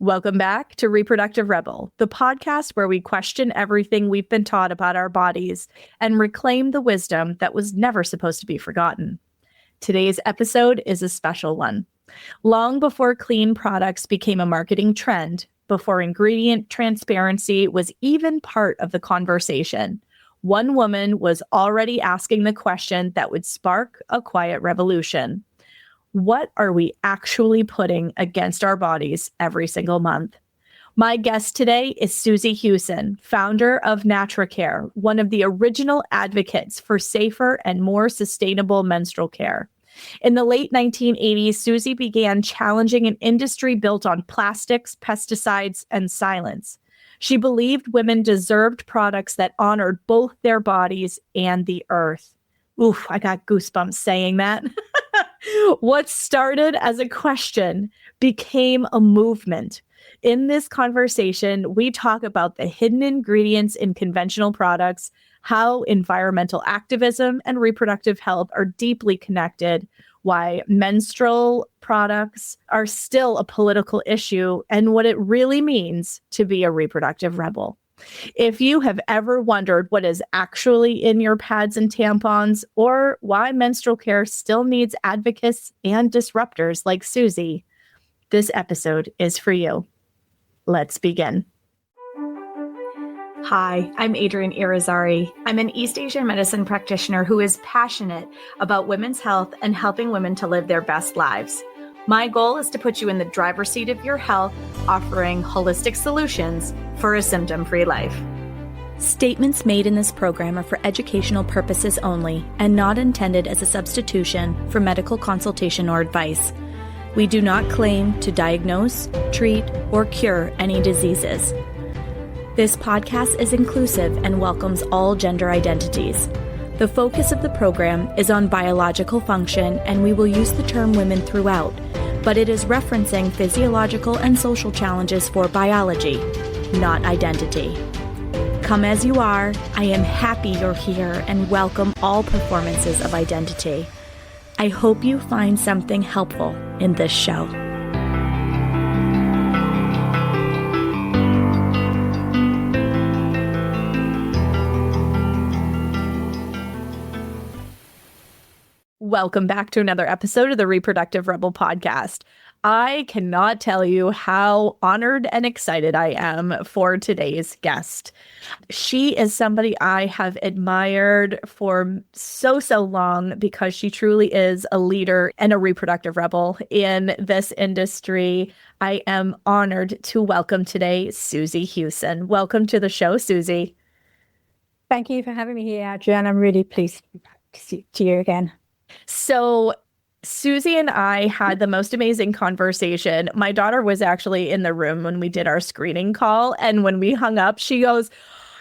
Welcome back to Reproductive Rebel, the podcast where we question everything we've been taught about our bodies and reclaim the wisdom that was never supposed to be forgotten. Today's episode is a special one. Long before clean products became a marketing trend, before ingredient transparency was even part of the conversation, one woman was already asking the question that would spark a quiet revolution. What are we actually putting against our bodies every single month? My guest today is Susie Hewson, founder of Natracare, one of the original advocates for safer and more sustainable menstrual care. In the late 1980s, Susie began challenging an industry built on plastics, pesticides, and silence. She believed women deserved products that honored both their bodies and the earth. Oof, I got goosebumps saying that. What started as a question became a movement. In this conversation, we talk about the hidden ingredients in conventional products, how environmental activism and reproductive health are deeply connected, why menstrual products are still a political issue, and what it really means to be a reproductive rebel. If you have ever wondered what is actually in your pads and tampons, or why menstrual care still needs advocates and disruptors like Susie, this episode is for you. Let's begin. Hi, I'm Adrienne Irizarry. I'm an East Asian medicine practitioner who is passionate about women's health and helping women to live their best lives. My goal is to put you in the driver's seat of your health, offering holistic solutions for a symptom-free life. Statements made in this program are for educational purposes only and not intended as a substitution for medical consultation or advice. We do not claim to diagnose, treat, or cure any diseases. This podcast is inclusive and welcomes all gender identities. The focus of the program is on biological function, and we will use the term women throughout, but it is referencing physiological and social challenges for biology, not identity. Come as you are, I am happy you're here and welcome all performances of identity. I hope you find something helpful in this show. Welcome back to another episode of the Reproductive Rebel podcast. I cannot tell you how honored and excited I am for today's guest. She is somebody I have admired for so long because she truly is a leader and a reproductive rebel in this industry. I am honored to welcome today Susie Hewson. Welcome to the show, Susie. Thank you for having me here, Adrienne. I'm really pleased to be back to you again. So Susie and I had the most amazing conversation. My daughter was actually in the room when we did our screening call. And when we hung up, she goes,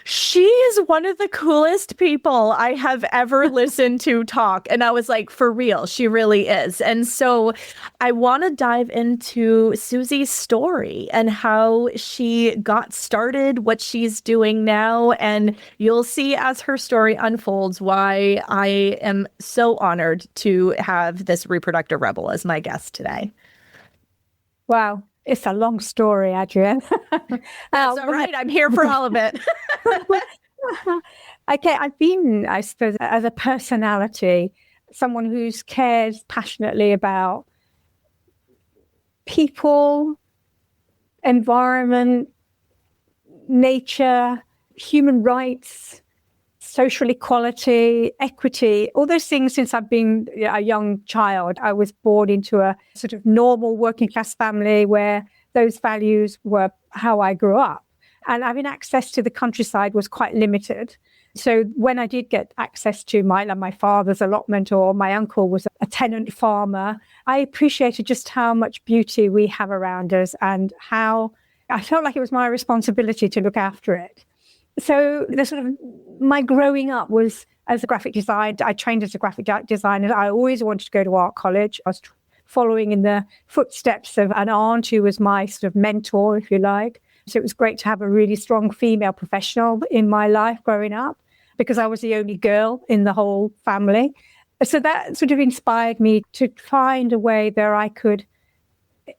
"She is one of the coolest people I have ever listened to talk." And I was like, for real, she really is. And so I want to dive into Susie's story and how she got started, what she's doing now. And you'll see as her story unfolds why I am so honored to have this reproductive rebel as my guest today. Wow. It's a long story, Adrienne. That's all right. I'm here for all of it. Okay, I've been, I suppose, as a personality, someone who's cares passionately about people, environment, nature, human rights, social equality, equity, all those things since I've been a young child. I was born into a sort of normal working class family where those values were how I grew up. And having access to the countryside was quite limited. So when I did get access to my father's allotment, or my uncle was a tenant farmer, I appreciated just how much beauty we have around us and how I felt like it was my responsibility to look after it. So the sort of my growing up was as a graphic designer. I trained as a graphic designer. I always wanted to go to art college. I was following in the footsteps of an aunt who was my sort of mentor, if you like. So it was great to have a really strong female professional in my life growing up because I was the only girl in the whole family. So that sort of inspired me to find a way that I could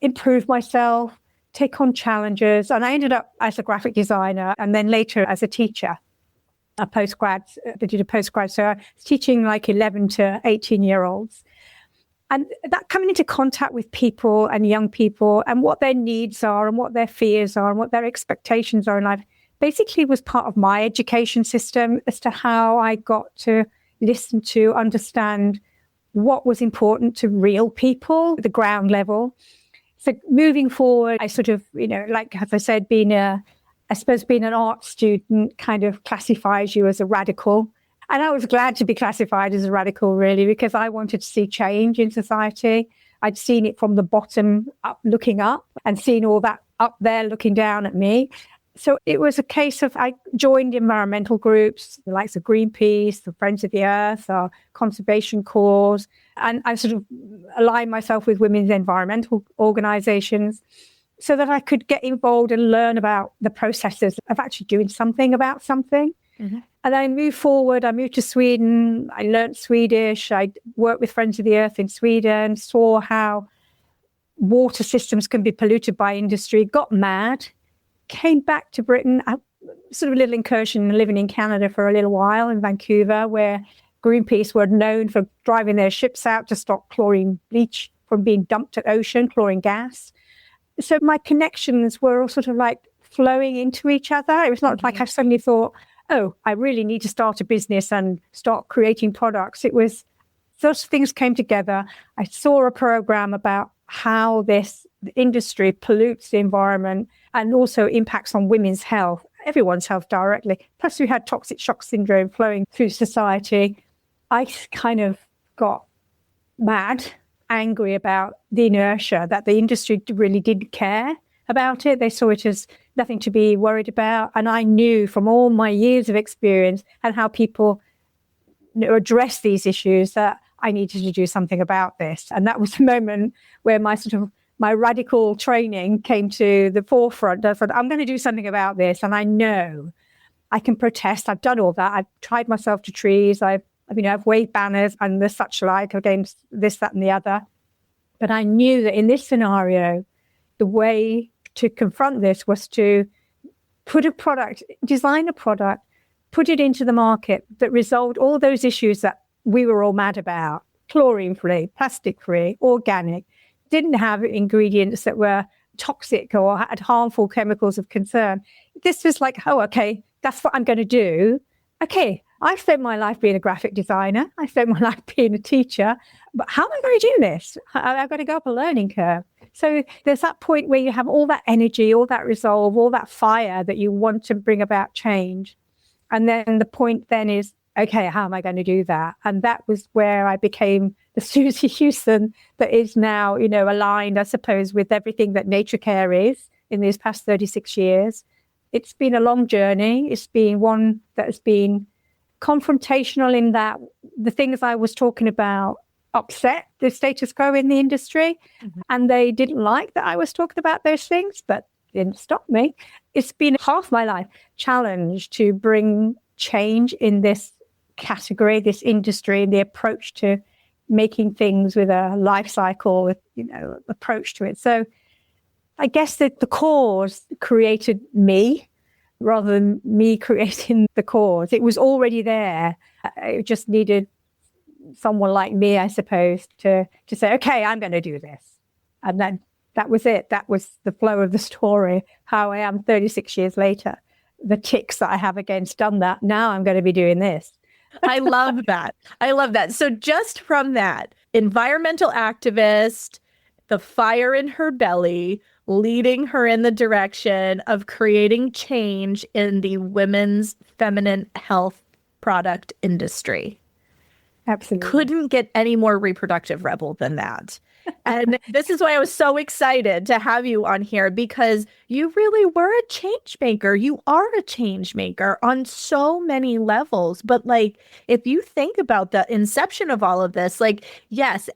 improve myself, take on challenges. And I ended up as a graphic designer and then later as a teacher, I did a postgrad. So I was teaching like 11 to 18-year-olds. And that coming into contact with people and young people and what their needs are and what their fears are and what their expectations are in life basically was part of my education system as to how I got to listen to, understand what was important to real people, the ground level. So moving forward, I sort of, like, as I said, being an art student kind of classifies you as a radical. And I was glad to be classified as a radical, really, because I wanted to see change in society. I'd seen it from the bottom up, looking up, and seen all that up there looking down at me. So it was a case of I joined environmental groups, the likes of Greenpeace, the Friends of the Earth, our conservation cause, and I sort of aligned myself with women's environmental organizations so that I could get involved and learn about the processes of actually doing something about something. Mm-hmm. And I moved forward. I moved to Sweden. I learned Swedish. I worked with Friends of the Earth in Sweden, saw how water systems can be polluted by industry, got mad, came back to Britain, sort of a little incursion, living in Canada for a little while in Vancouver, where Greenpeace were known for driving their ships out to stop chlorine bleach from being dumped at ocean, chlorine gas. So my connections were all sort of like flowing into each other. It was not like I suddenly thought, oh, I really need to start a business and start creating products. It was those things came together. I saw a program about how this industry pollutes the environment and also impacts on women's health, everyone's health directly. Plus, we had toxic shock syndrome flowing through society. I kind of got mad, angry about the inertia that the industry really didn't care about it. They saw it as nothing to be worried about. And I knew from all my years of experience and how people address these issues that I needed to do something about this. And that was the moment where my radical training came to the forefront. I thought, I'm going to do something about this. And I know I can protest. I've done all that. I've tied myself to trees. I've waved banners and the such like against this, that, and the other. But I knew that in this scenario, the way to confront this was to design a product, put it into the market that resolved all those issues that we were all mad about: chlorine-free, plastic-free, organic, didn't have ingredients that were toxic or had harmful chemicals of concern. This was like, oh, okay, that's what I'm going to do. Okay, I've spent my life being a graphic designer. I spent my life being a teacher. But how am I going to do this? I've got to go up a learning curve. So there's that point where you have all that energy, all that resolve, all that fire that you want to bring about change. And then the point then is, okay, how am I going to do that? And that was where I became the Susie Hewson that is now, aligned, I suppose, with everything that Natracare is in these past 36 years. It's been a long journey. It's been one that has been confrontational in that the things I was talking about upset the status quo in the industry. Mm-hmm. And they didn't like that I was talking about those things, but didn't stop me. It's been half my life challenge to bring change in this category, this industry, and the approach to making things with a life cycle, with, approach to it. So I guess that the cause created me rather than me creating the cause. It was already there. It just needed someone like me, I suppose, to say, okay, I'm going to do this. And then that was it. That was the flow of the story, how I am 36 years later. The ticks that I have against done that. Now I'm going to be doing this. I love that. I love that. So just from that, environmental activist, the fire in her belly, leading her in the direction of creating change in the women's feminine health product industry. Absolutely. Couldn't get any more reproductive rebel than that. And this is why I was so excited to have you on here, because you really were a change maker. You are a change maker on so many levels. But if you think about the inception of all of this, yes,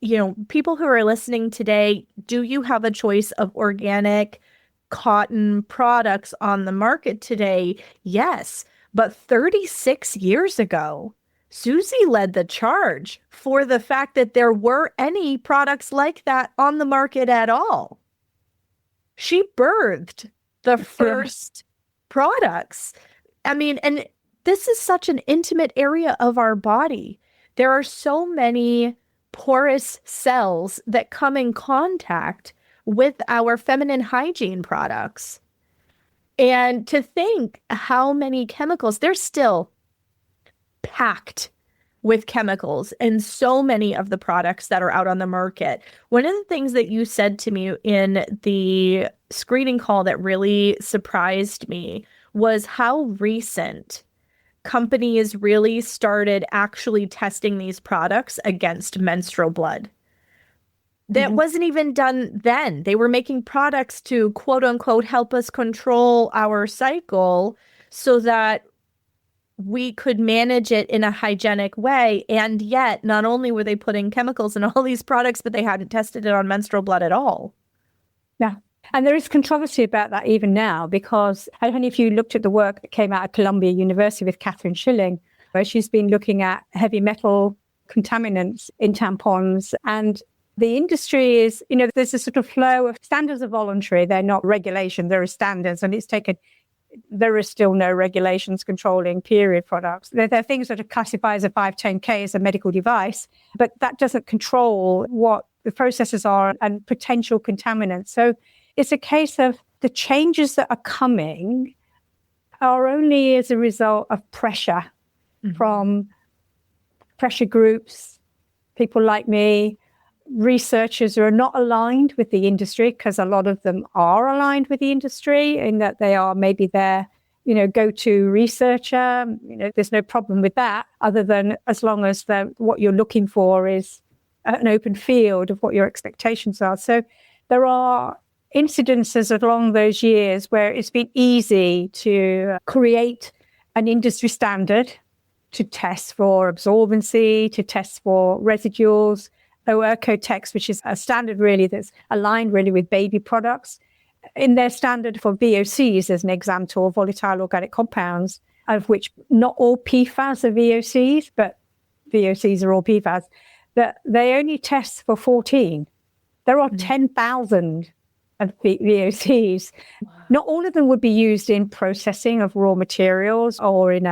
people who are listening today, do you have a choice of organic cotton products on the market today? Yes. But 36 years ago, Susie led the charge for the fact that there were any products like that on the market at all. She birthed the first products. I mean, and this is such an intimate area of our body. There are so many porous cells that come in contact with our feminine hygiene products. And to think how many chemicals, they're still packed with chemicals in so many of the products that are out on the market. One of the things that you said to me in the screening call that really surprised me was how recent companies really started actually testing these products against menstrual blood. That wasn't even done then. They were making products to, quote unquote, help us control our cycle so that we could manage it in a hygienic way. And yet, not only were they putting chemicals in all these products, but they hadn't tested it on menstrual blood at all. Yeah. And there is controversy about that even now, because I don't know if you looked at the work that came out of Columbia University with Catherine Schilling, where she's been looking at heavy metal contaminants in tampons. And the industry is, there's a sort of flow of standards are voluntary. They're not regulation. There are standards. And there is still no regulations controlling period products. There are things that are classified as a 510K as a medical device, but that doesn't control what the processes are and potential contaminants. So it's a case of the changes that are coming are only as a result of pressure from pressure groups, people like me, researchers who are not aligned with the industry, because a lot of them are aligned with the industry in that they are maybe their, go-to researcher. There's no problem with that, other than as long as what you're looking for is an open field of what your expectations are. So there are incidences along those years where it's been easy to create an industry standard to test for absorbency, to test for residuals. OERCO-TEX, which is a standard really that's aligned really with baby products. In their standard for VOCs, as an example, volatile organic compounds, of which not all PFAS are VOCs, but VOCs are all PFAS, that they only test for 14. There are 10,000 of VOCs. Wow. Not all of them would be used in processing of raw materials or in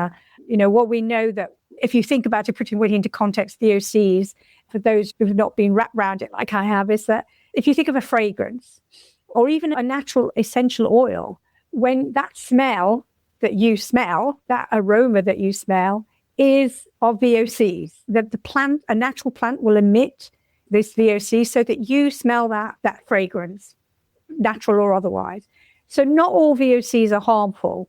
what we know that if you think about it, putting it into context, VOCs, for those who've not been wrapped around it like I have, is that if you think of a fragrance or even a natural essential oil, when that smell that you smell, that aroma that you smell is of VOCs, that a natural plant will emit this VOC so that you smell that fragrance, natural or otherwise. So not all VOCs are harmful.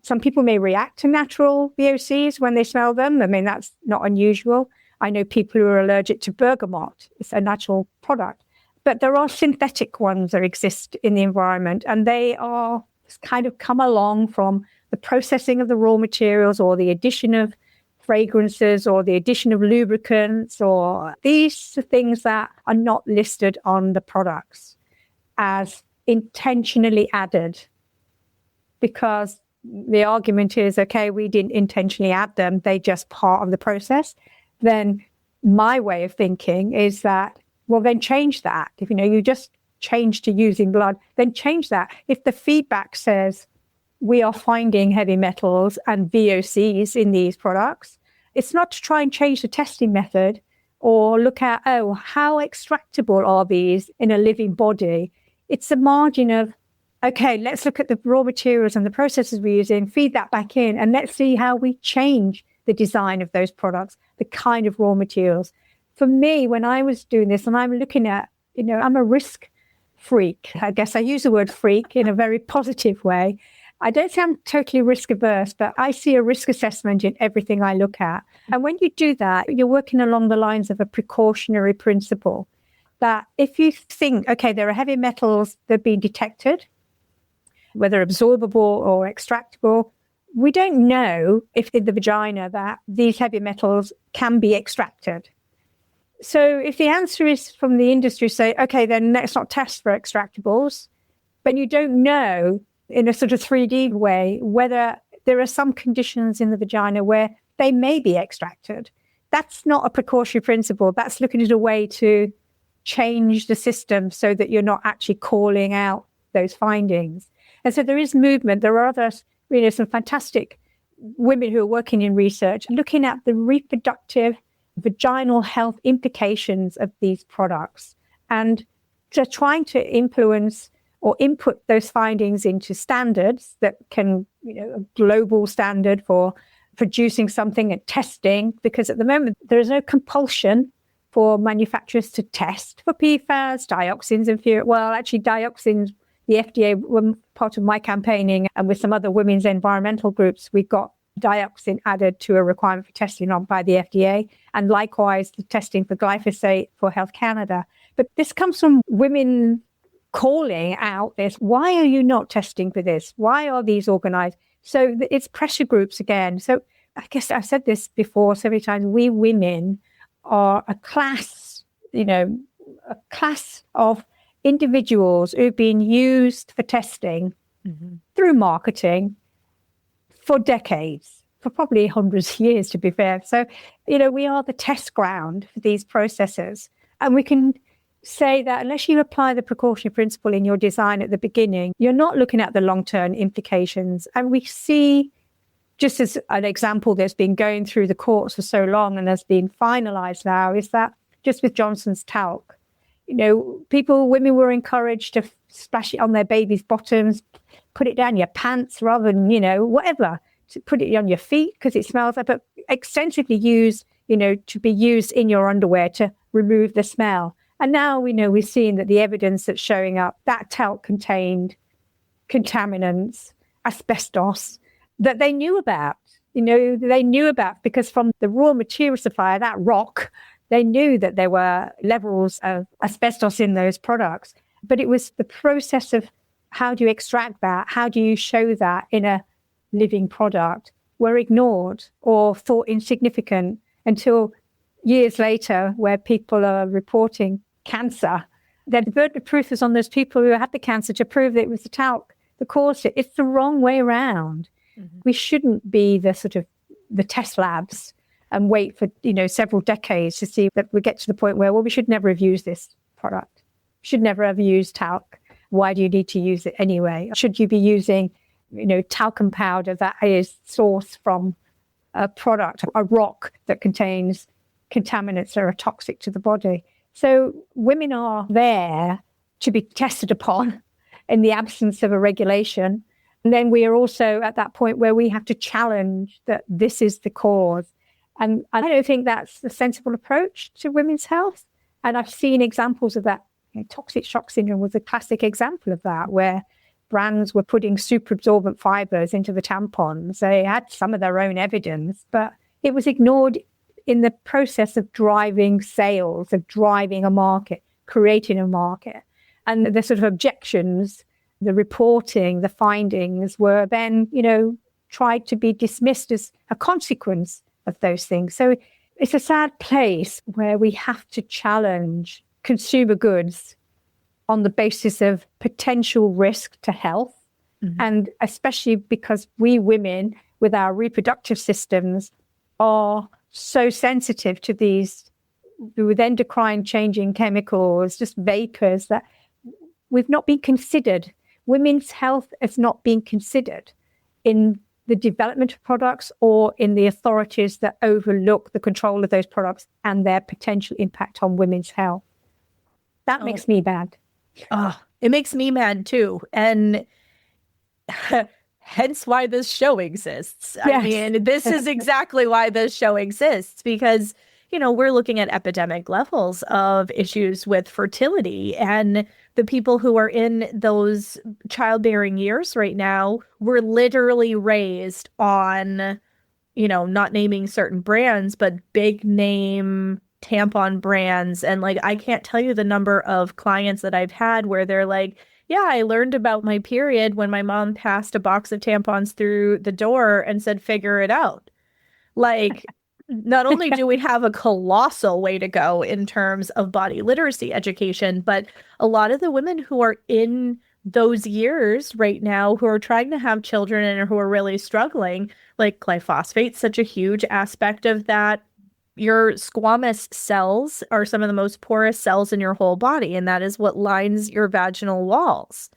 Some people may react to natural VOCs when they smell them. I mean, that's not unusual. I know people who are allergic to bergamot. It's a natural product. But there are synthetic ones that exist in the environment, and they are kind of come along from the processing of the raw materials or the addition of fragrances or the addition of lubricants, or these are things that are not listed on the products as intentionally added, because the argument is, okay, we didn't intentionally add them, they just part of the process. Then my way of thinking is that, well, then change that. If you just change to using blood, then change that. If the feedback says we are finding heavy metals and VOCs in these products, it's not to try and change the testing method or look at, how extractable are these in a living body? It's a margin of, okay, let's look at the raw materials and the processes we're using, feed that back in, and let's see how we change the design of those products, the kind of raw materials. For me, when I was doing this, and I'm looking at, I'm a risk freak. I guess I use the word freak in a very positive way. I don't say I'm totally risk averse, but I see a risk assessment in everything I look at. And when you do that, you're working along the lines of a precautionary principle that if you think, okay, there are heavy metals that have been detected, whether absorbable or extractable, we don't know if in the vagina that these heavy metals can be extracted. So if the answer is from the industry, say, okay, then let's not test for extractables, but you don't know in a sort of 3D way whether there are some conditions in the vagina where they may be extracted. That's not a precautionary principle. That's looking at a way to change the system so that you're not actually calling out those findings. And so there is movement. There are other, some fantastic women who are working in research, looking at the reproductive vaginal health implications of these products. And they're trying to influence or input those findings into standards that can, a global standard for producing something and testing, because at the moment there is no compulsion for manufacturers to test for PFAS, dioxins, and dioxins, the FDA were part of my campaigning, and with some other women's environmental groups, we got dioxin added to a requirement for testing on by the FDA, and likewise the testing for glyphosate for Health Canada. But this comes from women calling out this, why are you not testing for this? Why are these organized? So it's pressure groups again. So I guess I've said this before so many times, we women are a class of individuals who've been used for testing through marketing for decades, for probably hundreds of years, to be fair. So, we are the test ground for these processes. And we can say that unless you apply the precautionary principle in your design at the beginning, you're not looking at the long-term implications. And we see, just as an example that's been going through the courts for so long and has been finalized now, is that just with Johnson's talc, women were encouraged to splash it on their baby's bottoms, put it down your pants rather than, whatever, to put it on your feet because it smells like, but extensively used, to be used in your underwear to remove the smell. And now we're seeing that the evidence that's showing up, that talc contained contaminants, asbestos, that they knew about, because from the raw material supply, that rock, they knew that there were levels of asbestos in those products. But it was the process of how do you extract that? How do you show that in a living product were ignored or thought insignificant until years later, where people are reporting cancer. The burden of proof is on those people who had the cancer to prove that it was the talc that caused it. It's the wrong way around. We shouldn't be the test labs and wait for, several decades to see that we get to the point where, we should never have used this product. Should never have used talc. Why do you need to use it anyway? Should you be using, talcum powder that is sourced from a product, a rock that contains contaminants that are toxic to the body? So women are there to be tested upon in the absence of a regulation. And then we are also at that point where we have to challenge that this is the cause. And I don't think that's the sensible approach to women's health. And I've seen examples of that. Toxic shock syndrome was a classic example of that, where brands were putting super absorbent fibers into the tampons. They had some of their own evidence, but it was ignored in the process of driving sales, of driving a market, creating a market. And the sort of objections, the reporting, the findings were then, tried to be dismissed as a consequence of those things. So it's a sad place where we have to challenge consumer goods on the basis of potential risk to health. And especially because we women with our reproductive systems are so sensitive to these with endocrine changing chemicals, just vapors, that we've not been considered. Women's health has not been considered in the development of products or in the authorities that overlook the control of those products and their potential impact on women's health. That makes me mad. Oh, it makes me mad too. And hence why this show exists. Yes. I mean, this is exactly why this show exists, because, we're looking at epidemic levels of issues with fertility, and the people who are in those childbearing years right now were literally raised on, not naming certain brands, but big name tampon brands. And I can't tell you the number of clients that I've had where they're like, yeah, I learned about my period when my mom passed a box of tampons through the door and said, figure it out. Not only do we have a colossal way to go in terms of body literacy education, but a lot of the women who are in those years right now who are trying to have children and who are really struggling, glyphosate, such a huge aspect of that. Your squamous cells are some of the most porous cells in your whole body, and that is what lines your vaginal walls.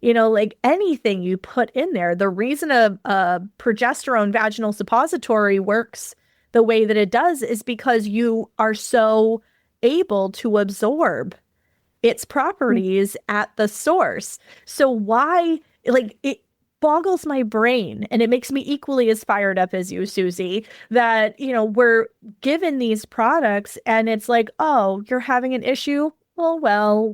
like anything you put in there. The reason a progesterone vaginal suppository works the way that it does is because you are so able to absorb its properties at the source. So why, it boggles my brain, and it makes me equally as fired up as you, Susie, that, we're given these products and it's like, oh, you're having an issue? Well,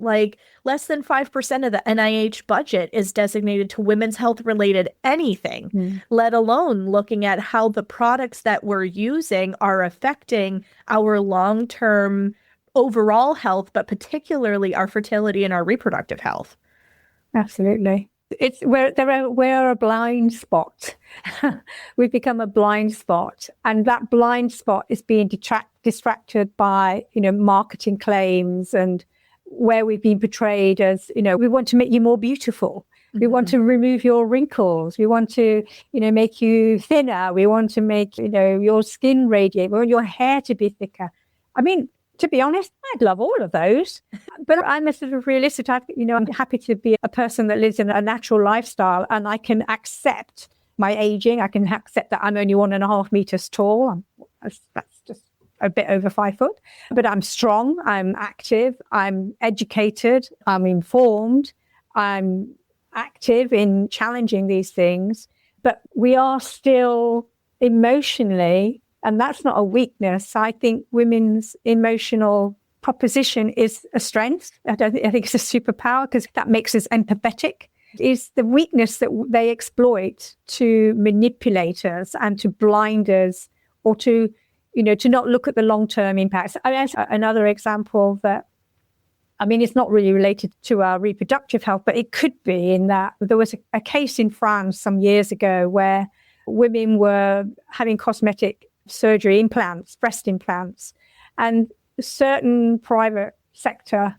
less than 5% of the NIH budget is designated to women's health related anything, let alone looking at how the products that we're using are affecting our long-term overall health, but particularly our fertility and our reproductive health. Absolutely. We're a blind spot. We've become a blind spot. And that blind spot is being distracted by, marketing claims and where we've been portrayed as, we want to make you more beautiful. We want to remove your wrinkles. We want to, make you thinner. We want to make, your skin radiate. We want your hair to be thicker. I mean, to be honest, I'd love all of those, but I'm a sort of realistic type. I'm happy to be a person that lives in a natural lifestyle, and I can accept my aging. I can accept that I'm only 1.5 meters tall. That's just a bit over 5 foot, but I'm strong. I'm active. I'm educated. I'm informed. I'm active in challenging these things, but we are still emotionally. And that's not a weakness. I think women's emotional proposition is a strength. I think it's a superpower because that makes us empathetic. Is the weakness that they exploit to manipulate us and to blind us, or to, to not look at the long-term impacts. Another example that, it's not really related to our reproductive health, but it could be, in that there was a case in France some years ago where women were having cosmetic surgery, breast implants, and certain private sector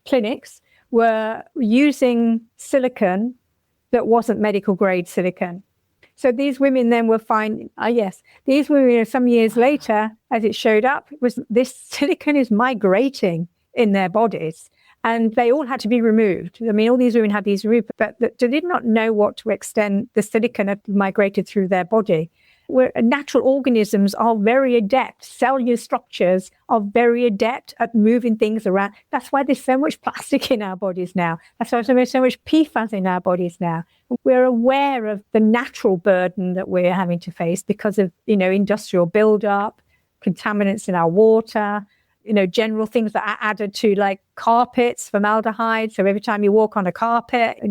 clinics were using silicone that wasn't medical grade silicone. So these women then were finding, these women some years later, as it showed up, was this silicone is migrating in their bodies, and they all had to be removed. All these women had these removed, but they did not know what to extent the silicone had migrated through their body. Where natural organisms are very adept, cellular structures are very adept at moving things around. That's why there's so much plastic in our bodies now. That's why there's so much PFAS in our bodies now. We're aware of the natural burden that we're having to face because of, industrial buildup, contaminants in our water, general things that are added to, like carpets, formaldehyde. So every time you walk on a carpet,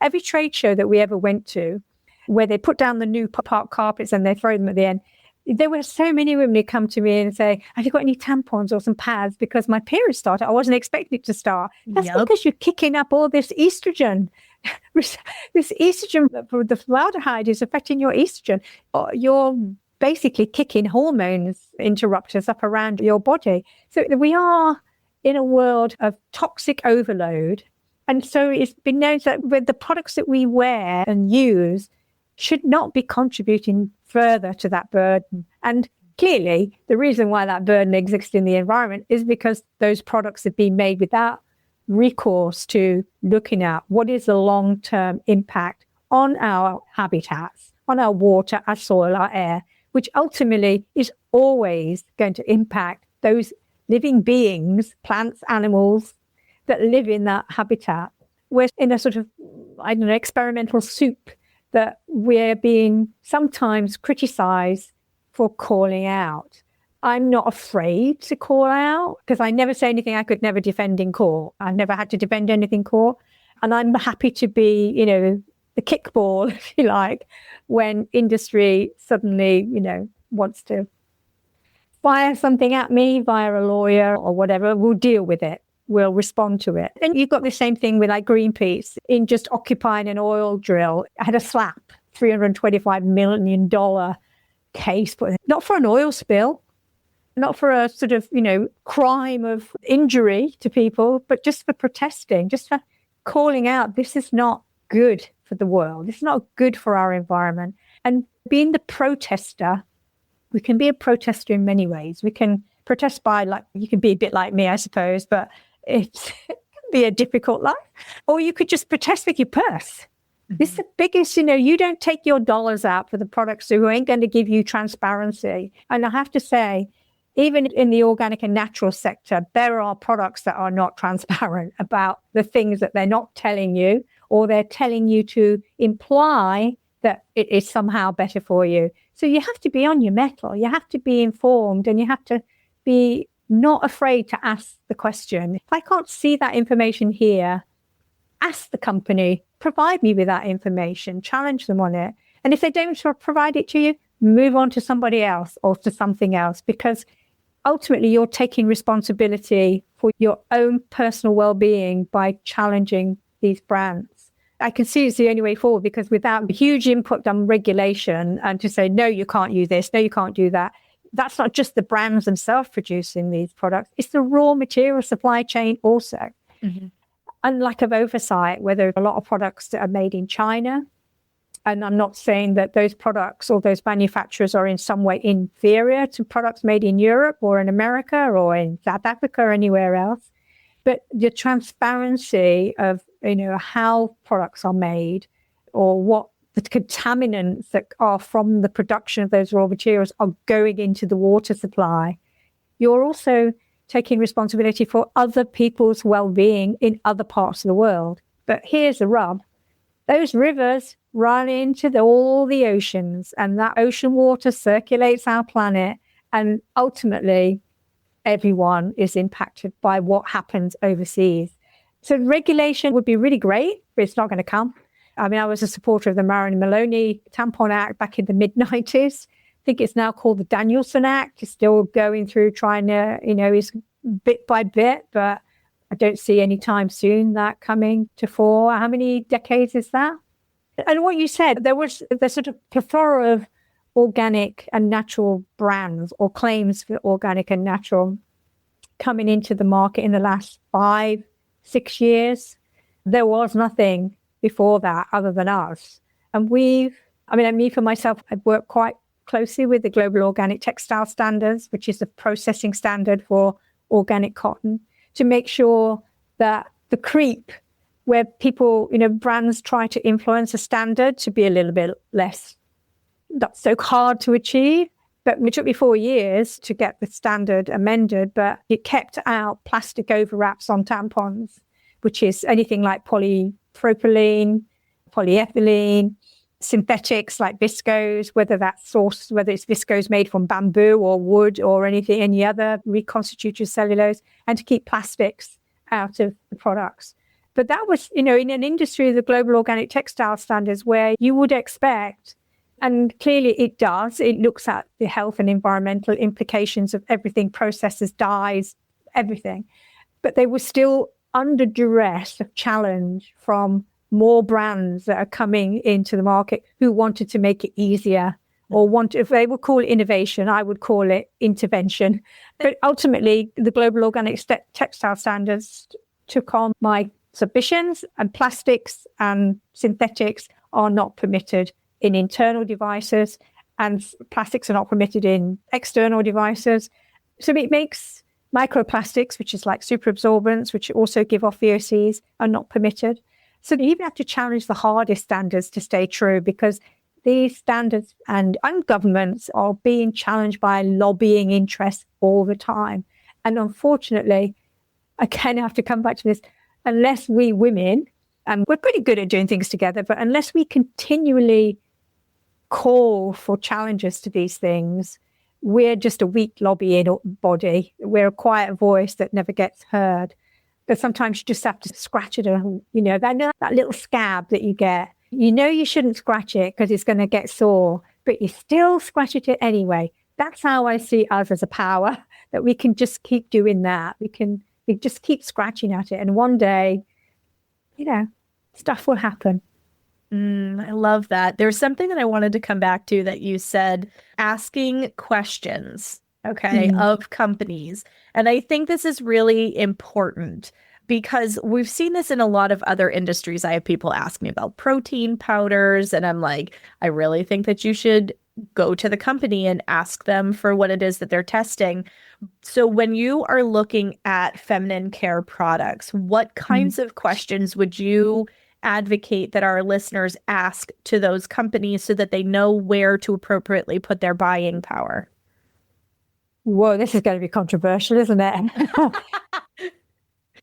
every trade show that we ever went to, where they put down the new park carpets and they throw them at the end. There were so many women who come to me and say, have you got any tampons or some pads? Because my period started. I wasn't expecting it to start. That's because you're kicking up all this estrogen. This estrogen, the formaldehyde is affecting your estrogen. You're basically kicking hormones interrupters up around your body. So we are in a world of toxic overload. And so it's been known that with the products that we wear and use, should not be contributing further to that burden. And clearly, the reason why that burden exists in the environment is because those products have been made without recourse to looking at what is the long-term impact on our habitats, on our water, our soil, our air, which ultimately is always going to impact those living beings, plants, animals that live in that habitat. We're in a sort of, experimental soup that we're being sometimes criticized for calling out. I'm not afraid to call out because I never say anything I could never defend in court. I've never had to defend anything in court. And I'm happy to be, the kickball, if you like, when industry suddenly, wants to fire something at me via a lawyer or whatever. We'll deal with it. We'll respond to it. And you've got the same thing with Greenpeace in just occupying an oil drill. I had a slap, $325 million case, but not for an oil spill, not for a sort of, crime of injury to people, but just for protesting, just for calling out, this is not good for the world. It's not good for our environment. And being the protester, we can be a protester in many ways. We can protest by, you can be a bit like me, I suppose, but it's be a difficult life. Or you could just protest with your purse. This is the biggest, you don't take your dollars out for the products who ain't going to give you transparency. And I have to say, even in the organic and natural sector, there are products that are not transparent about the things that they're not telling you, or they're telling you to imply that it is somehow better for you. So you have to be on your mettle. You have to be informed, and you have to be not afraid to ask the question. If I can't see that information here, ask the company, provide me with that information, challenge them on it. And if they don't provide it to you, move on to somebody else or to something else, because ultimately you're taking responsibility for your own personal well-being by challenging these brands. I can see it's the only way forward, because without huge input on regulation and to say, no, you can't use this, no, you can't do that, that's not just the brands themselves producing these products, it's the raw material supply chain also. Mm-hmm. And lack of oversight, where there are a lot of products that are made in China. And I'm not saying that those products or those manufacturers are in some way inferior to products made in Europe or in America or in South Africa or anywhere else. But the transparency of, how products are made, or what the contaminants that are from the production of those raw materials are going into the water supply. You're also taking responsibility for other people's well-being in other parts of the world. But here's the rub. Those rivers run into all the oceans, and that ocean water circulates our planet, and ultimately everyone is impacted by what happens overseas. So regulation would be really great, but it's not going to come. I mean, I was a supporter of the Marilyn Maloney Tampon Act back in the mid-90s. I think it's now called the Danielson Act. It's still going through trying to, it's bit by bit, but I don't see any time soon that coming to fore. How many decades is that? And what you said, there's sort of plethora of organic and natural brands or claims for organic and natural coming into the market in the last 5-6 years. There was nothing before that other than us. And me for myself, I've worked quite closely with the Global Organic Textile Standards, which is the processing standard for organic cotton, to make sure that the creep where people, brands try to influence a standard to be a little bit less, not so hard to achieve. But it took me 4 years to get the standard amended, but it kept out plastic overwraps on tampons, which is anything like polypropylene, polyethylene, synthetics like viscose, whether it's viscose made from bamboo or wood or any other reconstituted cellulose, and to keep plastics out of the products. But that was, in an industry of the Global Organic Textile Standards, where you would expect, and clearly it does, it looks at the health and environmental implications of everything, processes, dyes, everything. But they were still under duress of challenge from more brands that are coming into the market who wanted to make it easier, or if they would call it innovation, I would call it intervention. But ultimately, the Global Organic Textile Standards took on my submissions, and plastics and synthetics are not permitted in internal devices, and plastics are not permitted in external devices. So it makes microplastics, which is like superabsorbents, which also give off VOCs, are not permitted. So you even have to challenge the hardest standards to stay true, because these standards and governments are being challenged by lobbying interests all the time. And unfortunately, I kind of have to come back to this, unless we women, and we're pretty good at doing things together, but unless we continually call for challenges to these things, we're just a weak lobbying body. We're a quiet voice that never gets heard. But sometimes you just have to scratch it, that little scab that you get. You shouldn't scratch it because it's going to get sore, but you still scratch it anyway. That's how I see us as a power, that we can just keep doing that. We just keep scratching at it. And one day, stuff will happen. I love that. There's something that I wanted to come back to that you said, asking questions, of companies. And I think this is really important, because we've seen this in a lot of other industries. I have people ask me about protein powders, and I'm like, I really think that you should go to the company and ask them for what it is that they're testing. So when you are looking at feminine care products, what kinds of questions would you advocate that our listeners ask to those companies so that they know where to appropriately put their buying power? Whoa, this is going to be controversial, isn't it?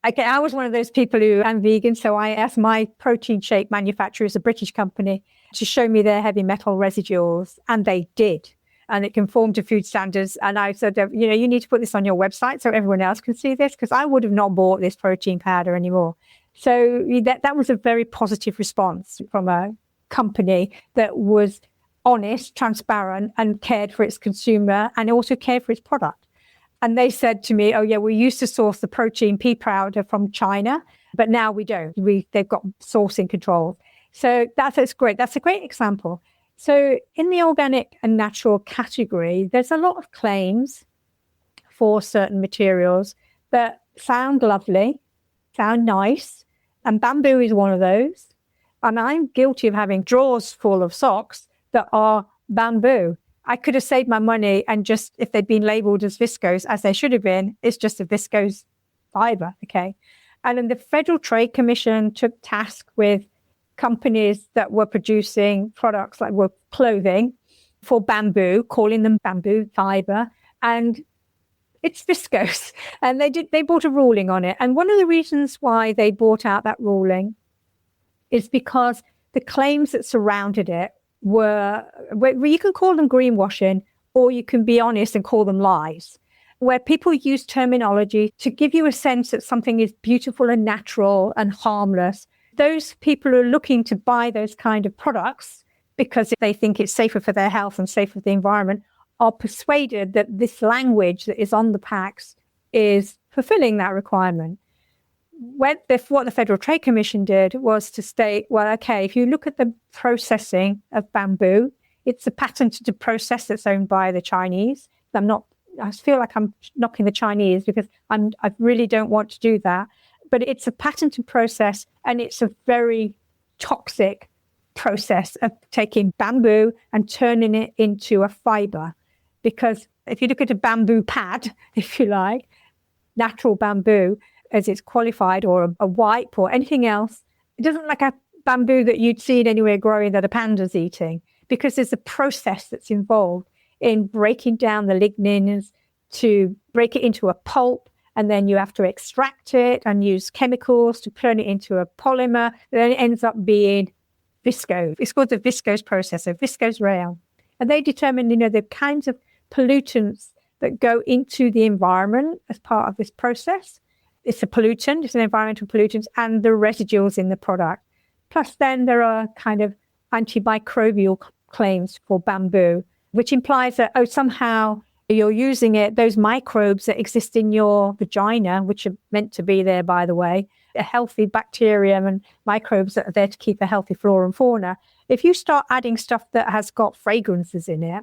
Okay, I was one of those people who am vegan, so I asked my protein shake manufacturer, a British company, to show me their heavy metal residuals, and they did. And it conformed to food standards. And I said, you need to put this on your website so everyone else can see this, because I would have not bought this protein powder anymore. So that was a very positive response from a company that was honest, transparent, and cared for its consumer and also cared for its product. And they said to me, oh, yeah, we used to source the protein pea powder from China, but now we don't. They've got sourcing controls. So that's great. That's a great example. So in the organic and natural category, there's a lot of claims for certain materials that sound lovely, sound nice, and bamboo is one of those. And I'm guilty of having drawers full of socks that are bamboo. I could have saved my money and just, if they'd been labeled as viscose, as they should have been, it's just a viscose fiber, okay? And then the Federal Trade Commission took task with companies that were producing products like clothing for bamboo, calling them bamboo fiber, and it's viscose. And they brought a ruling on it. And one of the reasons why they brought out that ruling is because the claims that surrounded it were, you can call them greenwashing, or you can be honest and call them lies, where people use terminology to give you a sense that something is beautiful and natural and harmless. Those people who are looking to buy those kind of products because they think it's safer for their health and safer for the environment are persuaded that this language that is on the packs is fulfilling that requirement. What the Federal Trade Commission did was to state, well, okay, if you look at the processing of bamboo, it's a patented process that's owned by the Chinese. I feel like I'm knocking the Chinese because I really don't want to do that. But it's a patented process, and it's a very toxic process of taking bamboo and turning it into a fiber. Because if you look at a bamboo pad, if you like, natural bamboo, as it's qualified, or a wipe or anything else, it doesn't look like a bamboo that you'd seen anywhere growing that a panda's eating, because there's a process that's involved in breaking down the lignins to break it into a pulp, and then you have to extract it and use chemicals to turn it into a polymer. Then it ends up being viscose. It's called the viscose process, a viscose rail. And they determine, the kinds of pollutants that go into the environment as part of this process. It's a pollutant, it's an environmental pollutant, and the residuals in the product. Plus then there are kind of antimicrobial claims for bamboo, which implies that, somehow you're using it, those microbes that exist in your vagina, which are meant to be there, by the way, a healthy bacterium and microbes that are there to keep a healthy flora and fauna. If you start adding stuff that has got fragrances in it,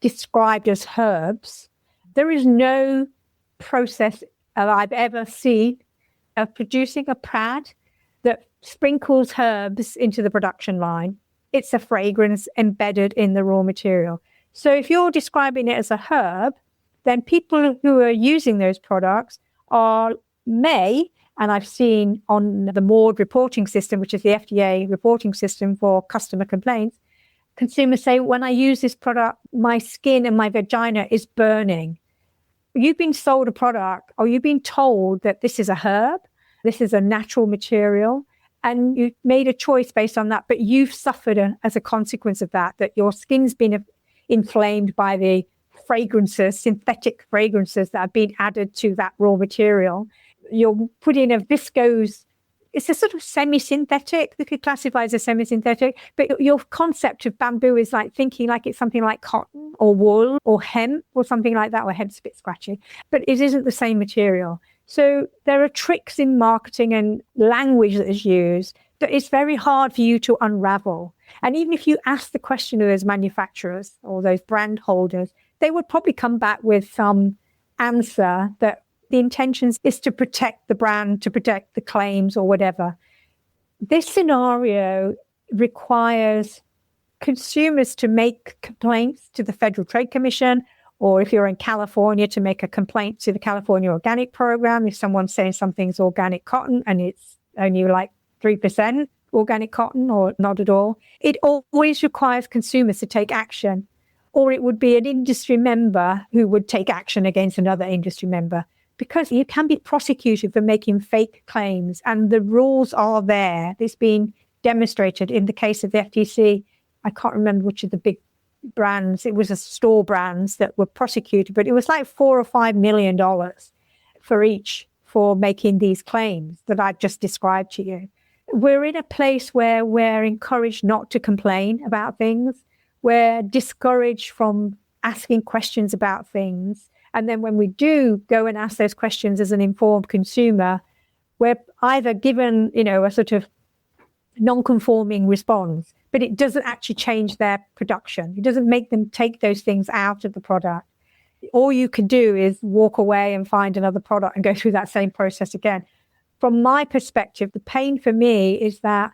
described as herbs, there is no process I've ever seen of producing a pad that sprinkles herbs into the production line. It's a fragrance embedded in the raw material. So if you're describing it as a herb, then people who are using those products may, and I've seen on the MORD reporting system, which is the FDA reporting system for customer complaints, consumers say, when I use this product, my skin and my vagina is burning. You've been sold a product, or you've been told that this is a herb, this is a natural material, and you made a choice based on that, but you've suffered as a consequence of that your skin's been inflamed by the fragrances, synthetic fragrances that have been added to that raw material. You're putting a viscose, it's a sort of semi-synthetic, they could classify as a semi-synthetic, but your concept of bamboo is like thinking like it's something like cotton or wool or hemp or something like that, or hemp's a bit scratchy, but it isn't the same material. So there are tricks in marketing and language that is used that it's very hard for you to unravel. And even if you ask the question of those manufacturers or those brand holders, they would probably come back with some answer that the intentions is to protect the brand, to protect the claims or whatever. This scenario requires consumers to make complaints to the Federal Trade Commission Or if you're in California, to make a complaint to the California Organic Program, if someone's saying something's organic cotton and it's only like 3% organic cotton or not at all, it always requires consumers to take action. Or it would be an industry member who would take action against another industry member, because you can be prosecuted for making fake claims, and the rules are there. It's been demonstrated in the case of the FTC. I can't remember which of the big brands. It was a store brands that were prosecuted, but it was like $4 or $5 million for each for making these claims that I've just described to you. We're in a place where we're encouraged not to complain about things. We're discouraged from asking questions about things. And then when we do go and ask those questions as an informed consumer, we're either given, a sort of non-conforming response, but it doesn't actually change their production. It doesn't make them take those things out of the product. All you can do is walk away and find another product and go through that same process again. From my perspective, the pain for me is that,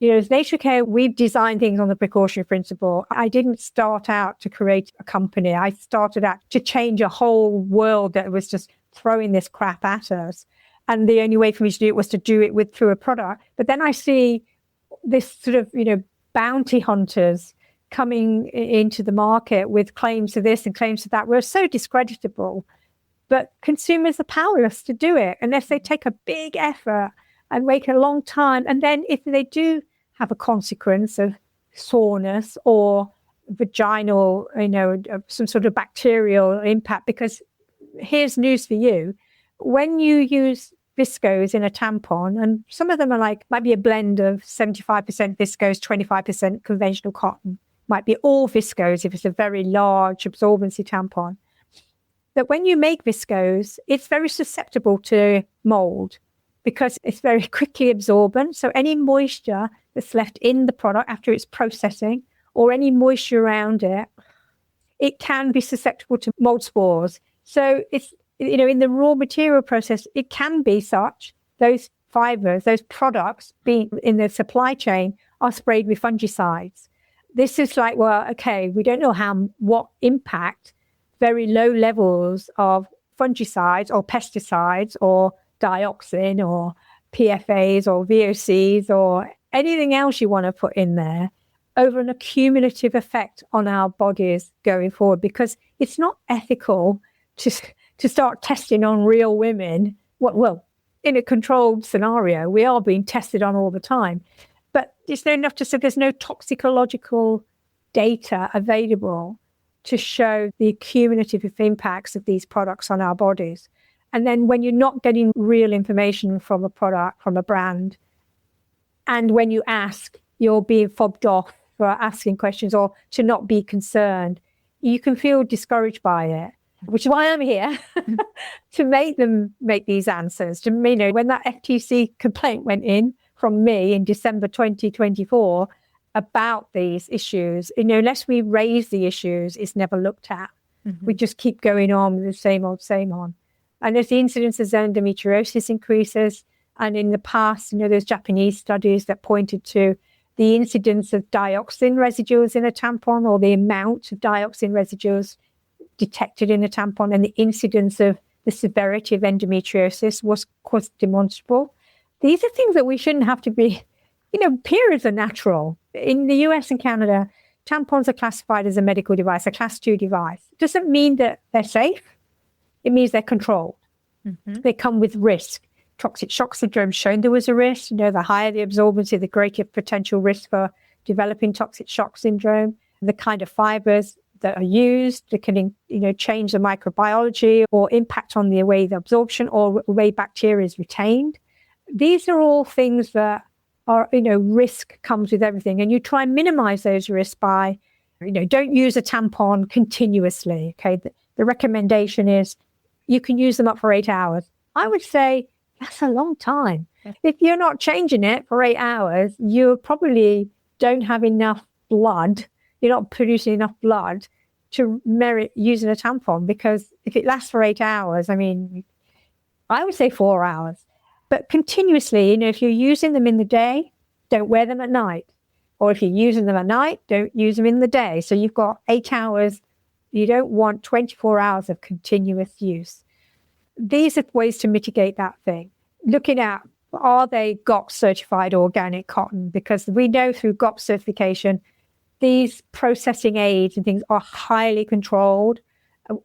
as Natracare, we've designed things on the precautionary principle. I didn't start out to create a company. I started out to change a whole world that was just throwing this crap at us. And the only way for me to do it was to do it through a product. But then I see this sort of, bounty hunters coming into the market with claims to this and claims to that. We're so discreditable. But consumers are powerless to do it unless they take a big effort and wait a long time. And then if they do have a consequence of soreness or vaginal, some sort of bacterial impact, because here's news for you. When you use viscose in a tampon, and some of them are might be a blend of 75% viscose, 25% conventional cotton, might be all viscose if it's a very large absorbency tampon, that when you make viscose, it's very susceptible to mold, because it's very quickly absorbent. So any moisture that's left in the product after it's processing, or any moisture around it, it can be susceptible to mold spores. So it's, in the raw material process, it can be such, those fibers, those products being in the supply chain are sprayed with fungicides. This is we don't know what impact very low levels of fungicides or pesticides or dioxin or PFAs or VOCs or anything else you want to put in there over an accumulative effect on our bodies going forward, because it's not ethical to start testing on real women. Well, in a controlled scenario, we are being tested on all the time, but it's not enough to say there's no toxicological data available to show the cumulative impacts of these products on our bodies. And then when you're not getting real information from a product, from a brand, and when you ask, you're being fobbed off for asking questions or to not be concerned, you can feel discouraged by it, which is why I'm here, to make them make these answers. When that FTC complaint went in from me in December 2024 about these issues, unless we raise the issues, it's never looked at. Mm-hmm. We just keep going on with the same old. And as the incidence of endometriosis increases, and in the past, there's Japanese studies that pointed to the incidence of dioxin residuals in a tampon, or the amount of dioxin residuals detected in a tampon, and the incidence of the severity of endometriosis was quite demonstrable. These are things that we shouldn't have to be, periods are natural. In the US and Canada, tampons are classified as a medical device, a class 2 device. It doesn't mean that they're safe. It means they're controlled. Mm-hmm. They come with risk. Toxic shock syndrome shown there was a risk. The higher the absorbency, the greater potential risk for developing toxic shock syndrome. The kind of fibers that are used that can, change the microbiology or impact on the way the absorption or the way bacteria is retained. These are all things that are, risk comes with everything. And you try and minimize those risks by, don't use a tampon continuously. Okay. The recommendation is you can use them up for 8 hours. I would say that's a long time. If you're not changing it for 8 hours, you probably don't have enough blood. You're not producing enough blood to merit using a tampon, because if it lasts for 8 hours, I would say 4 hours. But continuously, if you're using them in the day, don't wear them at night. Or if you're using them at night, don't use them in the day. So you've got 8 hours You don't want 24 hours of continuous use. These are ways to mitigate that thing. Looking at, are they GOP certified organic cotton? Because we know through GOP certification, these processing aids and things are highly controlled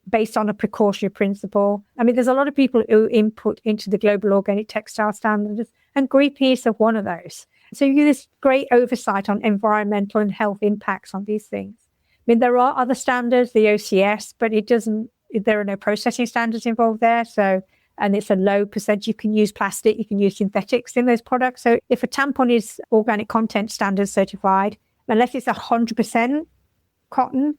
based on a precautionary principle. I mean, there's a lot of people who input into the global organic textile standards, and Greenpeace are one of those. So you get this great oversight on environmental and health impacts on these things. I mean, there are other standards, the OCS, but there are no processing standards involved there. So, and it's a low percentage. You can use plastic, you can use synthetics in those products. So if a tampon is organic content standard certified, unless it's 100% cotton,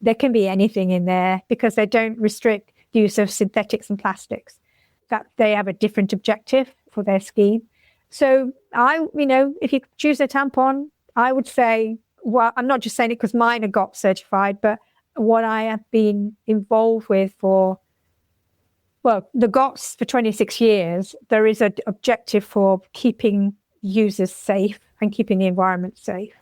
there can be anything in there because they don't restrict the use of synthetics and plastics. That they have a different objective for their scheme. So if you choose a tampon, I would say, well, I'm not just saying it because mine are GOP certified, but what I have been involved with the GOPs for 26 years, there is an objective for keeping users safe and keeping the environment safe.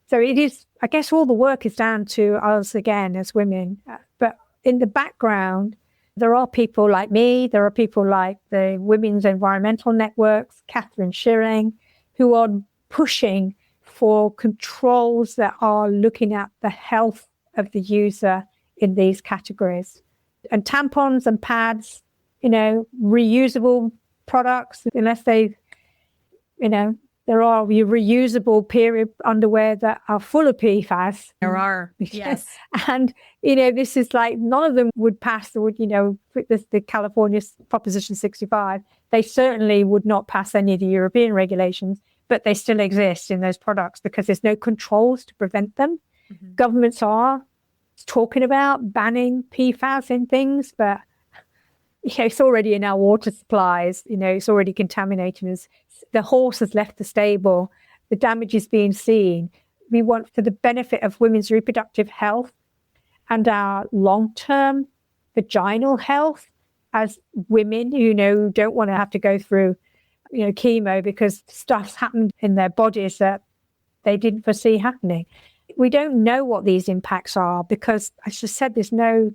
So it is, I guess all the work is down to us again as women. But in the background, there are people like me, there are people like the Women's Environmental Networks, Catherine Shearing, who are pushing for controls that are looking at the health of the user in these categories. And tampons and pads, reusable products, unless they, there are reusable period underwear that are full of PFAS. There are, yes. And, this is like, none of them would pass the California Proposition 65. They certainly would not pass any of the European regulations, but they still exist in those products because there's no controls to prevent them. Mm-hmm. Governments are talking about banning PFAS in things, but it's already in our water supplies. It's already contaminating us. The horse has left the stable. The damage is being seen. We want, for the benefit of women's reproductive health and our long-term vaginal health as women who don't want to have to go through chemo because stuff's happened in their bodies that they didn't foresee happening. We don't know what these impacts are because, as I just said, there's no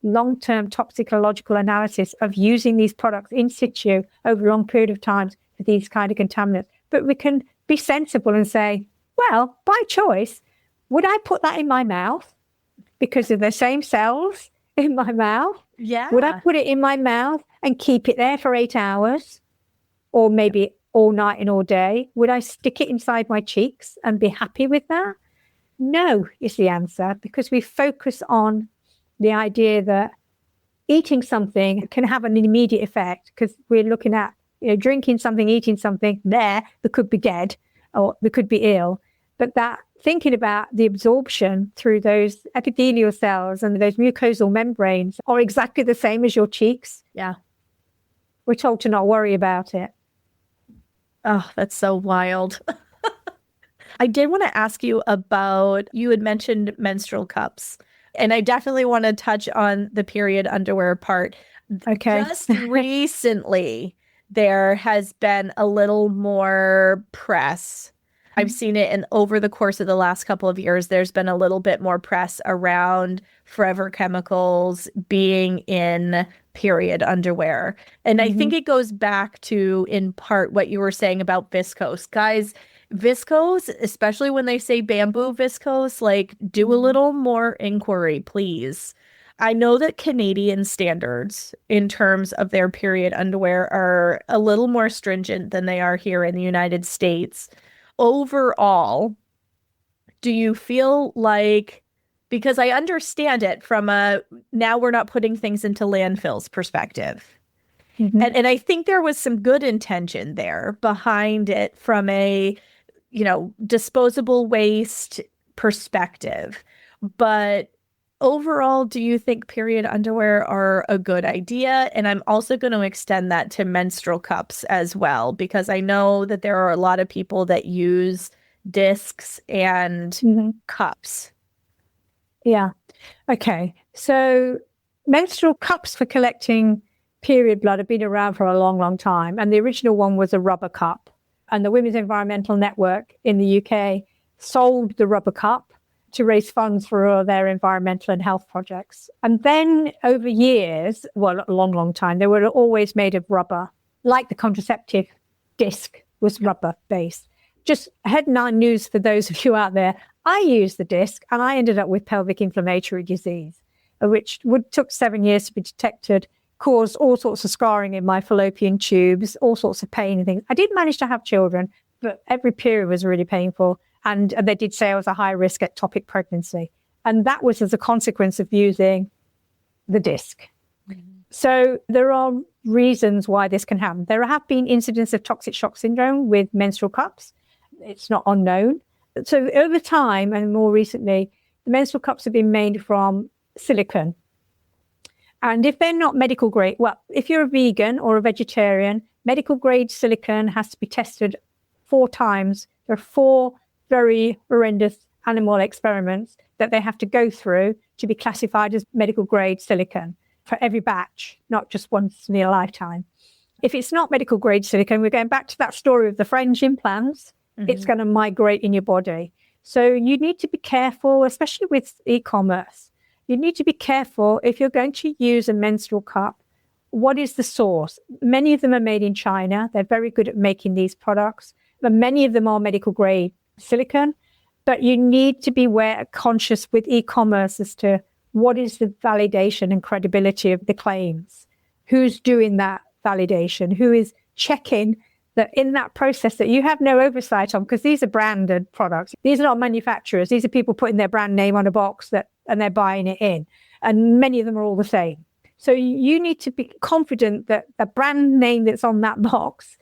long-term toxicological analysis of using these products in situ over a long period of time for these kind of contaminants. But we can be sensible and say, well, by choice, would I put that in my mouth because of the same cells in my mouth? Yeah. Would I put it in my mouth and keep it there for 8 hours or maybe all night and all day? Would I stick it inside my cheeks and be happy with that? No, is the answer, because we focus on the idea that eating something can have an immediate effect because we're looking at, drinking something, eating something, we could be dead or we could be ill. But that thinking about the absorption through those epithelial cells and those mucosal membranes are exactly the same as your cheeks. Yeah. We're told to not worry about it. Oh, that's so wild. I did want to ask you about, you had mentioned menstrual cups, and I definitely want to touch on the period underwear part. Okay. Just recently, there has been a little more press. I've seen it over the course of the last couple of years, there's been a little bit more press around forever chemicals being in period underwear. And I think it goes back to, in part, what you were saying about viscose. Guys, viscose, especially when they say bamboo viscose, do a little more inquiry, please. I know that Canadian standards in terms of their period underwear are a little more stringent than they are here in the United States. Overall, do you feel like, because I understand it from now we're not putting things into landfills perspective. Mm-hmm. And I think there was some good intention there behind it from a, disposable waste perspective. But overall, do you think period underwear are a good idea? And I'm also going to extend that to menstrual cups as well, because I know that there are a lot of people that use discs and cups. Yeah. Okay. So menstrual cups for collecting period blood have been around for a long, long time. And the original one was a rubber cup. And the Women's Environmental Network in the UK sold the rubber cup to raise funds for their environmental and health projects. And then over years, well, a long, long time, they were always made of rubber, like the contraceptive disc was rubber-based. Just headline news for those of you out there, I used the disc and I ended up with pelvic inflammatory disease, which took 7 years to be detected, caused all sorts of scarring in my fallopian tubes, all sorts of pain and things. I did manage to have children, but every period was really painful. And they did say I was a high risk ectopic pregnancy. And that was as a consequence of using the disc. Mm-hmm. So there are reasons why this can happen. There have been incidents of toxic shock syndrome with menstrual cups. It's not unknown. So over time, and more recently, the menstrual cups have been made from silicone. And if they're not medical grade, well, if you're a vegan or a vegetarian, medical grade silicone has to be tested 4 times. There are 4 very horrendous animal experiments that they have to go through to be classified as medical grade silicone for every batch, not just once in a lifetime. If it's not medical grade silicone, we're going back to that story of the French implants. Mm-hmm. It's going to migrate in your body. So you need to be careful, especially with e-commerce. You need to be careful if you're going to use a menstrual cup. What is the source? Many of them are made in China. They're very good at making these products, but many of them are medical grade silicone. But you need to be conscious with e-commerce as to what is the validation and credibility of the claims. Who's doing that validation? Who is checking that in that process that you have no oversight on? Because these are branded products. These are not manufacturers. These are people putting their brand name on a box and they're buying it in. And many of them are all the same. So you need to be confident that the brand name that's on that box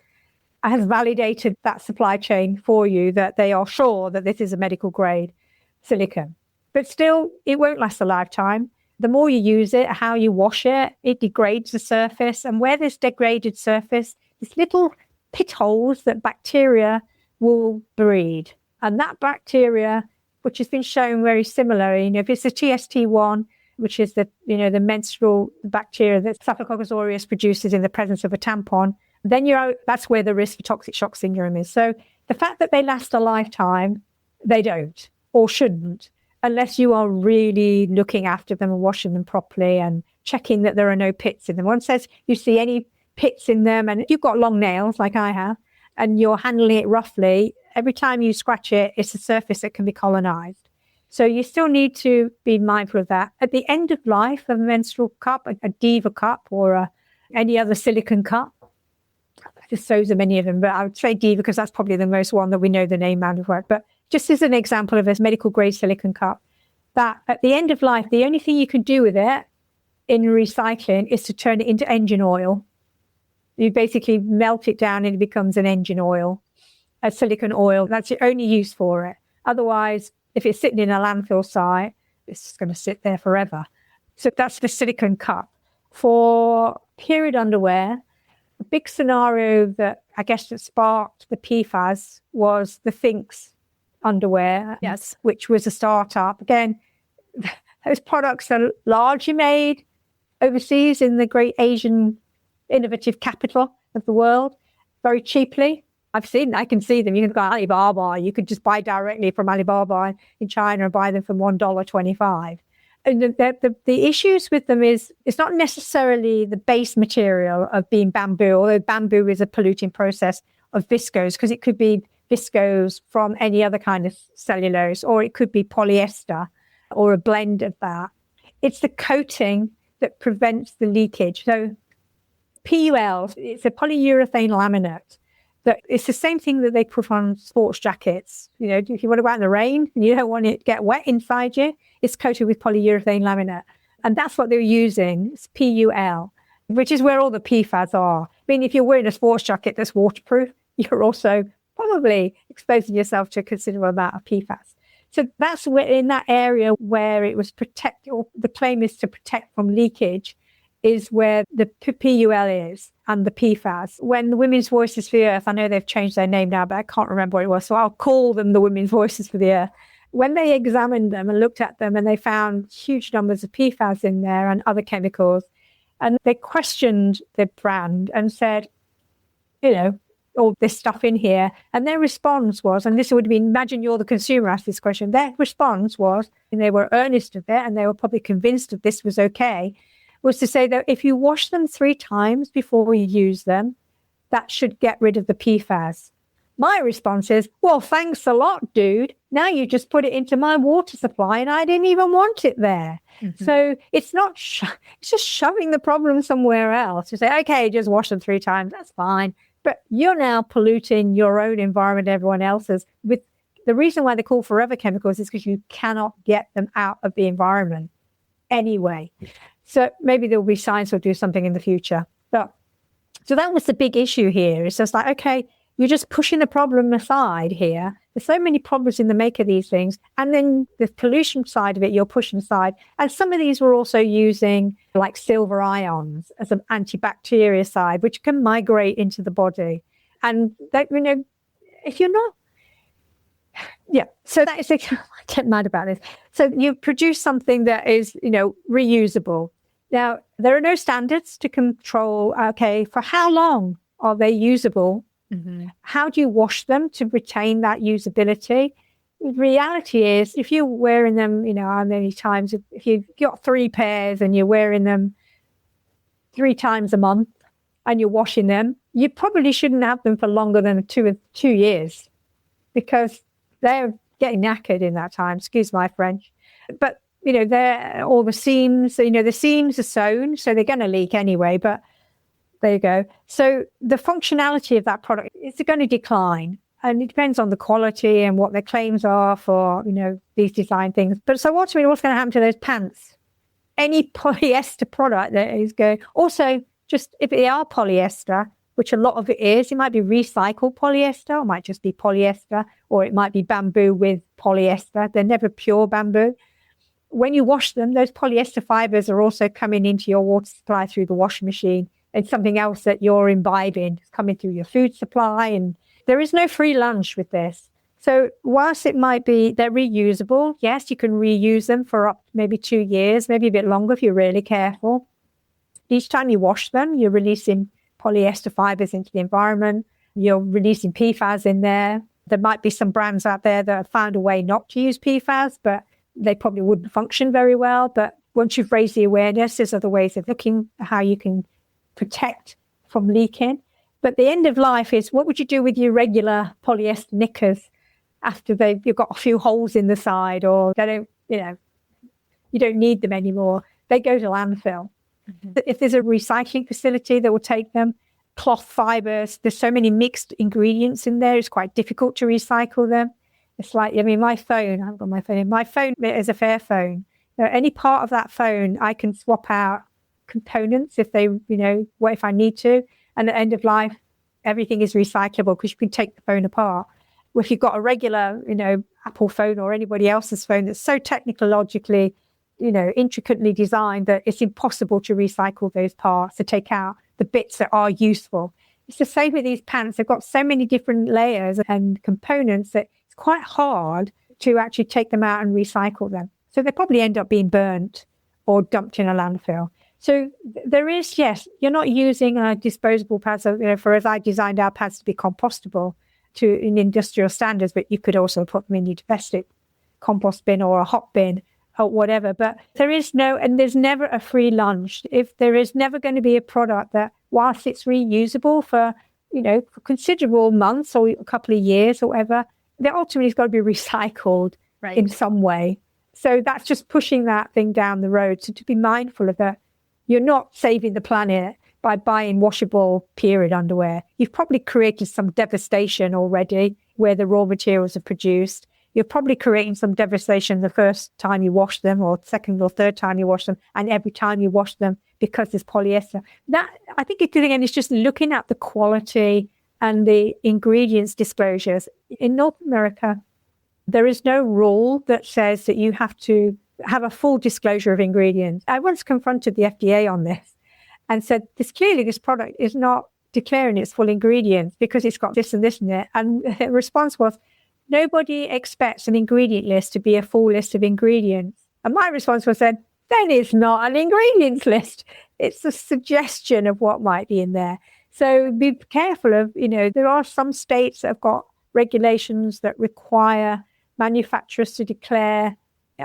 has validated that supply chain for you, that they are sure that this is a medical grade silicone. But still, it won't last a lifetime. The more you use it, how you wash it, it degrades the surface. And where there's degraded surface, there's little pit holes that bacteria will breed. And that bacteria, which has been shown very similar, if it's a TST1, which is the menstrual bacteria that Staphylococcus aureus produces in the presence of a tampon, then that's where the risk for toxic shock syndrome is. So the fact that they last a lifetime, they don't or shouldn't, unless you are really looking after them and washing them properly and checking that there are no pits in them. One says you see any pits in them, and if you've got long nails like I have, and you're handling it roughly, every time you scratch it, it's a surface that can be colonized. So you still need to be mindful of that. At the end of life of a menstrual cup, a Diva cup or any other silicone cup, there's so many of them, but I would say Diva because that's probably the most one that we know the name out of work. But just as an example of a medical grade silicone cup, that at the end of life, the only thing you can do with it in recycling is to turn it into engine oil. You basically melt it down and it becomes an engine oil, a silicone oil. That's your only use for it. Otherwise, if it's sitting in a landfill site, it's just going to sit there forever. So that's the silicone cup. For period underwear, a big scenario that I guess that sparked the PFAS was the Thinx underwear, yes, which was a startup. Again, those products are largely made overseas in the great Asian innovative capital of the world, very cheaply. I can see them. You can go to Alibaba. You could just buy directly from Alibaba in China and buy them for $1.25. And the issues with them is it's not necessarily the base material of being bamboo, although bamboo is a polluting process of viscose, because it could be viscose from any other kind of cellulose, or it could be polyester or a blend of that. It's the coating that prevents the leakage. So PUL, it's a polyurethane laminate. That it's the same thing that they put on sports jackets. If you want to go out in the rain and you don't want it to get wet inside you, it's coated with polyurethane laminate. And that's what they're using. It's PUL, which is where all the PFAS are. I mean, if you're wearing a sports jacket that's waterproof, you're also probably exposing yourself to a considerable amount of PFAS. So that's where, in that area where it was protected, or the claim is to protect from leakage, is where the PUL is and the PFAS. When the Women's Voices for the Earth, I know they've changed their name now, but I can't remember what it was, so I'll call them the Women's Voices for the Earth. When they examined them and looked at them and they found huge numbers of PFAS in there and other chemicals, and they questioned the brand and said, all this stuff in here. And their response was, and this would have been, imagine you're the consumer asked this question, their response was, and they were earnest of it, and they were probably convinced that this was okay, was to say that if you wash them 3 times before you use them, that should get rid of the PFAS. My response is, well, thanks a lot, dude. Now you just put it into my water supply and I didn't even want it there. Mm-hmm. So it's not, it's just shoving the problem somewhere else. You say, okay, just wash them 3 times. That's fine. But you're now polluting your own environment, everyone else's. With the reason why they call forever chemicals is because you cannot get them out of the environment anyway. So maybe there'll be science will do something in the future. But so that was the big issue here. It's just like, okay, you're just pushing the problem aside here. There's so many problems in the make of these things. And then the pollution side of it, you're pushing aside. And some of these were also using like silver ions as an antibacterial side, which can migrate into the body. And that, if you're not, so that is, I get mad about this. So you produce something that is, reusable. Now, there are no standards to control, okay, for how long are they usable? Mm-hmm. How do you wash them to retain that usability? The reality is, if you're wearing them, how many times, if you've got 3 pairs and you're wearing them 3 times a month and you're washing them, you probably shouldn't have them for longer than 2 years because they're getting knackered in that time. Excuse my French. But, they're all the seams, the seams are sewn, so they're going to leak anyway, but there you go. So the functionality of that product is going to decline. And it depends on the quality and what their claims are for, these design things. But so what's going to happen to those pants? Any polyester product that is going, also just if they are polyester, which a lot of it is, it might be recycled polyester, it might just be polyester, or it might be bamboo with polyester. They're never pure bamboo. When you wash them, those polyester fibers are also coming into your water supply through the washing machine. It's something else that you're imbibing. It's coming through your food supply. And there is no free lunch with this. So whilst it might be, they're reusable. Yes, you can reuse them for up maybe 2 years, maybe a bit longer if you're really careful. Each time you wash them, you're releasing polyester fibers into the environment. You're releasing PFAS in there. There might be some brands out there that have found a way not to use PFAS, but they probably wouldn't function very well. But once you've raised the awareness, there's other ways of looking at how you can protect from leaking. But the end of life is, what would you do with your regular polyester knickers after you've got a few holes in the side, or they don't, you don't need them anymore? They go to landfill. Mm-hmm. If there's a recycling facility that will take them, cloth fibers, there's so many mixed ingredients in there, it's quite difficult to recycle them. It's like, my phone, I haven't got my phone. My phone is a Fairphone. Any part of that phone, I can swap out components if they, what if I need to. And at the end of life, everything is recyclable because you can take the phone apart. Well, if you've got a regular, Apple phone or anybody else's phone that's so technologically, intricately designed that it's impossible to recycle those parts, to take out the bits that are useful. It's the same with these pants. They've got so many different layers and components that it's quite hard to actually take them out and recycle them. So they probably end up being burnt or dumped in a landfill. So there is, yes, you're not using disposable pads. For as I designed our pads to be compostable in industrial standards, but you could also put them in your domestic compost bin or a hot bin or whatever. But there's never a free lunch. If there is never going to be a product that, whilst it's reusable for considerable months or a couple of years or whatever, that ultimately has got to be recycled in some way. So that's just pushing that thing down the road. So to be mindful of that. You're not saving the planet by buying washable period underwear. You've probably created some devastation already where the raw materials are produced. You're probably creating some devastation the first time you wash them, or second or third time you wash them, and every time you wash them because there's polyester. That, I think, again, is just looking at the quality and the ingredients disclosures. In North America, there is no rule that says that you have to have a full disclosure of ingredients. I once confronted the FDA on this and said, this product is not declaring its full ingredients because it's got this and this in it. And the response was, nobody expects an ingredient list to be a full list of ingredients. And my response was then it's not an ingredients list. It's a suggestion of what might be in there. So be careful of, there are some states that have got regulations that require manufacturers to declare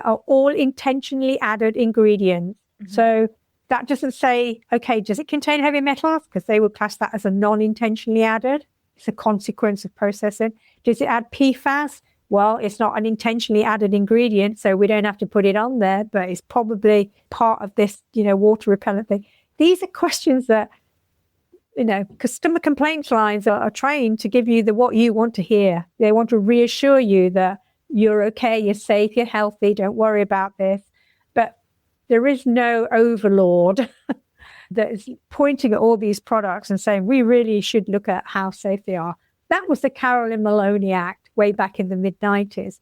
are all intentionally added ingredients. Mm-hmm. So that doesn't say, okay, does it contain heavy metals? Because they would class that as a non-intentionally added. It's a consequence of processing. Does it add PFAS? Well, it's not an intentionally added ingredient, so we don't have to put it on there, but it's probably part of this, water repellent thing. These are questions that, customer complaints lines are trained to give you what you want to hear. They want to reassure you that you're okay, you're safe, you're healthy, don't worry about this. But there is no overlord that is pointing at all these products and saying, we really should look at how safe they are. That was the Carolyn Maloney Act way back in the mid-90s,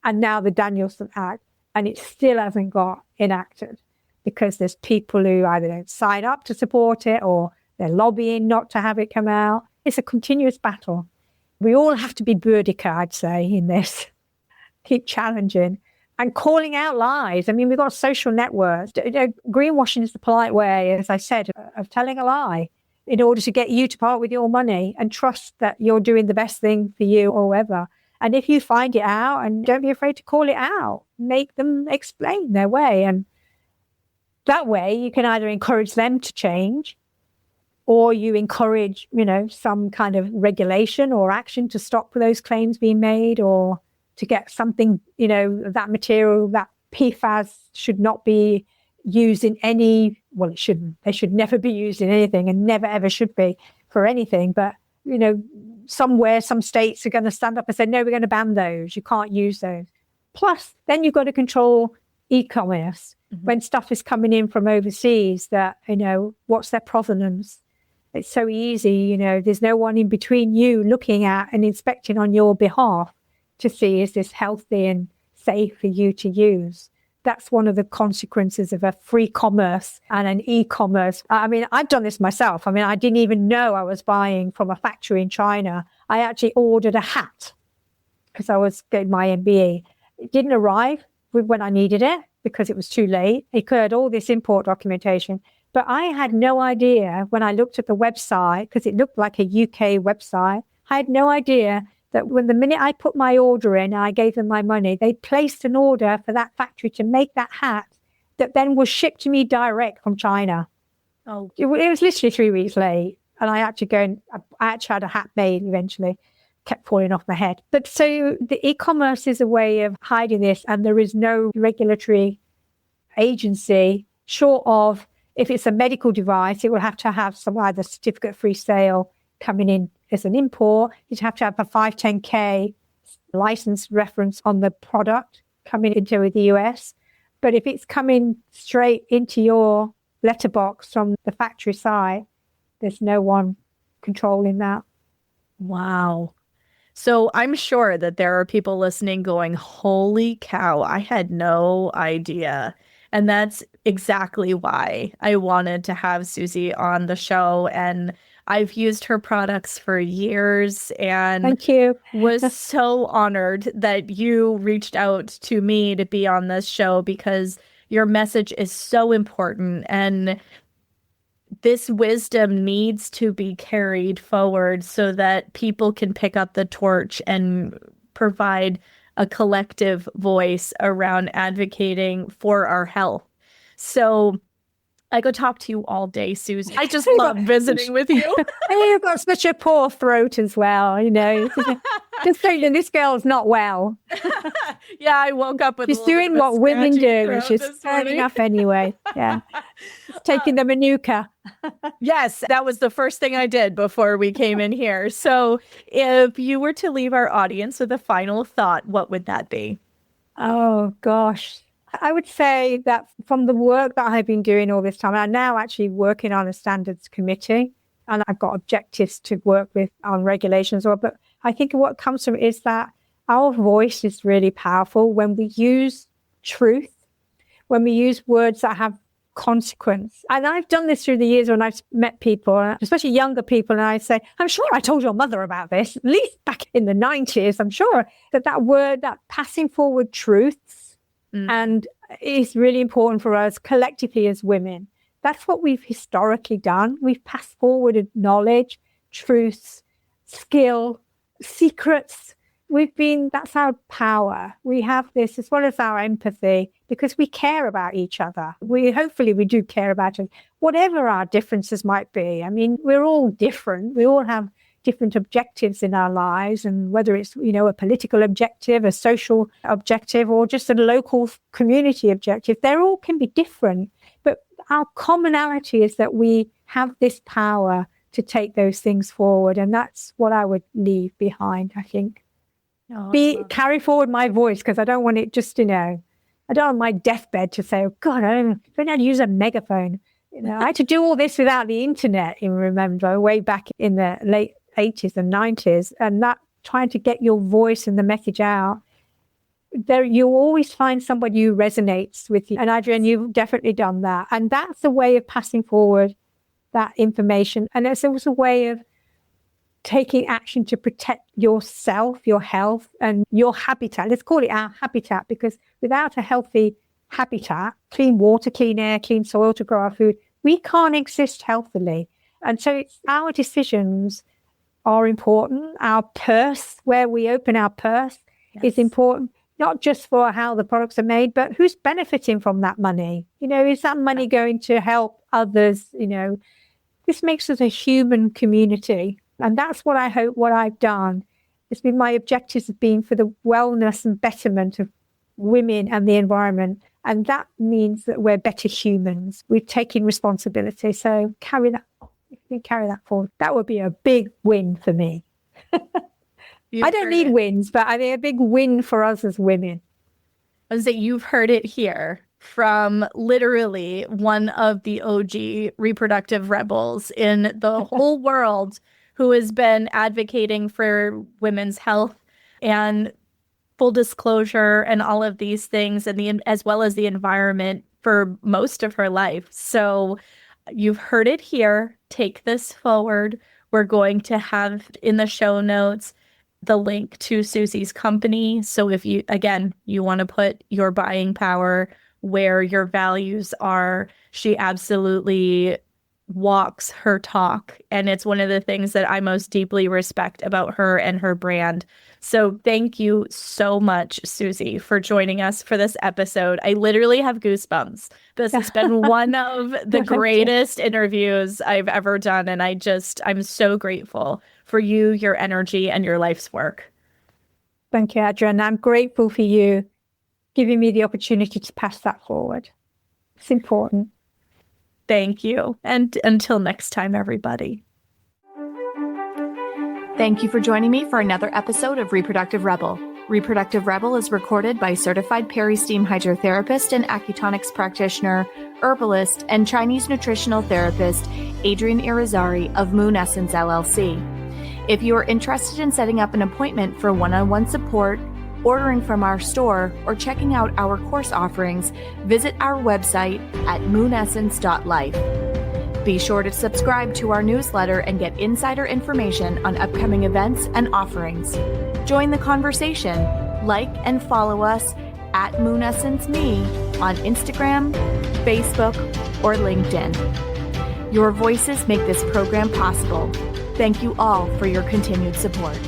and now the Danielson Act, and it still hasn't got enacted because there's people who either don't sign up to support it or they're lobbying not to have it come out. It's a continuous battle. We all have to be Boudica, I'd say, in this. Keep challenging and calling out lies. I mean, we've got social networks. Greenwashing is the polite way, as I said, of telling a lie in order to get you to part with your money and trust that you're doing the best thing for you or whatever. And if you find it out, and don't be afraid to call it out, make them explain their way. And that way you can either encourage them to change, or you encourage, some kind of regulation or action to stop those claims being made, or to get something, that material, that PFAS should not be used in any, well, it shouldn't. They should never be used in anything and never, ever should be for anything. But, somewhere, some states are going to stand up and say, no, we're going to ban those. You can't use those. Plus, then you've got to control e-commerce. Mm-hmm. When stuff is coming in from overseas that, what's their provenance? It's so easy, there's no one in between you looking at and inspecting on your behalf to see, is this healthy and safe for you to use? That's one of the consequences of a free commerce and an e-commerce. I mean, I've done this myself. I mean, I didn't even know I was buying from a factory in China. I actually ordered a hat because I was getting my MBA. It didn't arrive when I needed it because it was too late. It cleared all this import documentation. But I had no idea when I looked at the website, because it looked like a UK website, I had no idea that when the minute I put my order in, I gave them my money, they placed an order for that factory to make that hat that then was shipped to me direct from China. Oh, it was literally 3 weeks late. And I had to go and I actually had a hat made eventually, kept falling off my head. But so the e-commerce is a way of hiding this, and there is no regulatory agency short of, if it's a medical device, it will have to have some either certificate-free sale coming in as an import. You'd have to have a 510K license reference on the product coming into the US. But if it's coming straight into your letterbox from the factory side, there's no one controlling that. Wow. So I'm sure that there are people listening going, holy cow, I had no idea. And that's exactly why I wanted to have Susie on the show. And I've used her products for years, and thank you. Was so honored that you reached out to me to be on this show, because your message is so important. And this wisdom needs to be carried forward so that people can pick up the torch and provide a collective voice around advocating for our health. So I could talk to you all day, Susie. I just love visiting with you. You've got such a poor throat as well, Just saying, this girl's not well. Yeah, I woke up with she's doing what women do, and she's turning up anyway. Yeah, taking the Manuka. Yes, that was the first thing I did before we came in here. So if you were to leave our audience with a final thought, what would that be? Oh, gosh. I would say that from the work that I've been doing all this time, I'm now actually working on a standards committee, and I've got objectives to work with on regulations. But I think what comes from it is that our voice is really powerful when we use truth, when we use words that have consequence. And I've done this through the years when I've met people, especially younger people, and I say, I'm sure I told your mother about this, at least back in the 90s. I'm sure that word, that passing forward truths, and it's really important for us collectively as women That's what we've historically done. We've passed forward knowledge, truths, skill, secrets. That's our power. We have this as well as our empathy because we care about each other. Hopefully we do care about it, whatever our differences might be. I mean, we're all different. We all have different objectives in our lives, and whether it's, a political objective, a social objective, or just a local community objective, they all can be different. But our commonality is that we have this power to take those things forward. And that's what I would leave behind, I think. Carry forward my voice, because I don't want it just, I don't want my deathbed to say, oh God, I don't know how to use a megaphone. I had to do all this without the internet, remember, way back in the late 80s and 90s, and that trying to get your voice and the message out. You'll always find somebody who resonates with you. And Adrienne, you've definitely done that. And that's a way of passing forward that information. And it's also a way of taking action to protect yourself, your health, and your habitat. Let's call it our habitat, because without a healthy habitat, clean water, clean air, clean soil to grow our food, we can't exist healthily. And so our decisions are important. Our purse, where we open our purse, is important, not just for how the products are made, but who's benefiting from that money. Is that money going to help others? This makes us a human community. And that's what I hope, what I've done. It's been my objectives have been for the wellness and betterment of women and the environment. And that means that we're better humans. We're taking responsibility. So carry that forward. That would be a big win for me. I don't need wins, but I think a big win for us as women. I was that you've heard it here from literally one of the OG reproductive rebels in the whole world, who has been advocating for women's health and full disclosure and all of these things, and as well as the environment for most of her life. So you've heard it here. Take this forward. We're going to have in the show notes the link to Susie's company. So if you want to put your buying power where your values are, she absolutely walks her talk. And it's one of the things that I most deeply respect about her and her brand. So thank you so much, Susie, for joining us for this episode. I literally have goosebumps. This has been one of the greatest interviews I've ever done. And I'm so grateful for you, your energy, and your life's work. Thank you, Adrienne. I'm grateful for you giving me the opportunity to pass that forward. It's important. Thank you. And until next time, everybody. Thank you for joining me for another episode of Reproductive Rebel. Reproductive Rebel is recorded by certified peri-steam hydrotherapist and acutonics practitioner, herbalist, and Chinese nutritional therapist, Adrienne Irizarry of Moon Essence LLC. If you are interested in setting up an appointment for one-on-one support, ordering from our store, or checking out our course offerings, visit our website at moonessence.life. Be sure to subscribe to our newsletter and get insider information on upcoming events and offerings. Join the conversation. Like and follow us at MoonEssenceMe on Instagram, Facebook, or LinkedIn. Your voices make this program possible. Thank you all for your continued support.